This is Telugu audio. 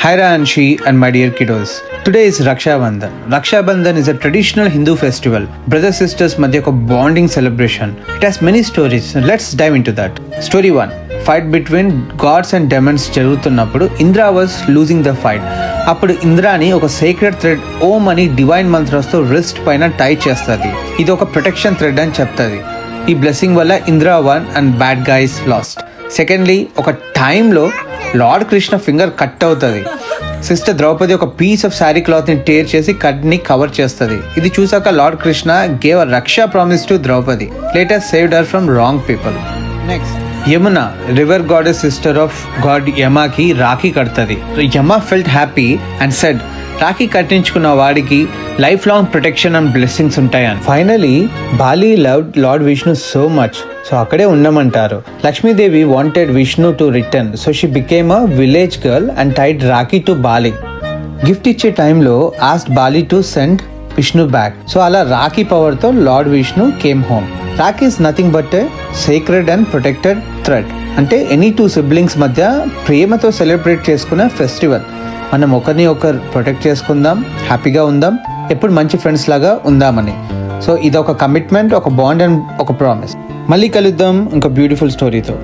Hi Ranshi and my dear kiddos. Today is Raksha Bandhan. Raksha Bandhan is a traditional Hindu festival. Brother sisters madhya oka bonding celebration. It has many stories. Let's dive into that. Story 1. Fight between gods and demons జరుగుతున్నప్పుడు Indra was losing the fight. అప్పుడు ఇంద్రాని ఒక సీక్రెట్ థ్రెడ్ ఓం అని డివైన్ మంత్రస్తో రిస్ట్ పైన టై చేస్తుంది. ఇది ఒక ప్రొటెక్షన్ థ్రెడ్ అని చెప్తుంది. ఈ బ్లెస్సింగ్ వల్ల Indra won and bad guys lost. Secondly, ఒక టైంలో లార్డ్ కృష్ణ ఫింగర్ కట్ అవుతుంది. సిస్టర్ ద్రౌపది ఒక పీస్ ఆఫ్ శారీ క్లాత్ ని టేర్ చేసి కట్ ని కవర్ చేస్తుంది. ఇది చూసాక Lord Krishna gave a raksha promise to Draupadi. Later saved her from wrong people. Next, Yamuna river goddess sister of god యమాకి రాఖీ కడుతుంది. Yama felt happy and said, rakhi కట్టించుకున్న వాడికి life long protection and blessings ఉంటాయని. Finally Bali loved Lord Vishnu so much, so అక్కడే ఉండమంటారు. Lakshmidevi wanted Vishnu to return, so she became a village girl and tied rakhi to Bali. Gift ఇచ్చే టైంలో asked Bali to send Vishnu back. So అలా రాఖీ పవర్తో Lord Vishnu came home. Rakhi is nothing but a sacred and protected thread. అంటే ఎనీ టూ సిబ్లింగ్స్ మధ్య ప్రేమతో సెలబ్రేట్ చేసుకునే ఫెస్టివల్. మనం ఒకరిని ఒకరు ప్రొటెక్ట్ చేసుకుందాం, హ్యాపీగా ఉందాం, ఎప్పుడు మంచి ఫ్రెండ్స్ లాగా ఉందామని. సో ఇది ఒక కమిట్మెంట్, ఒక బాండ్ అండ్ ఒక ప్రామిస్. మళ్ళీ కలుద్దాం ఇంకో బ్యూటిఫుల్ స్టోరీతో.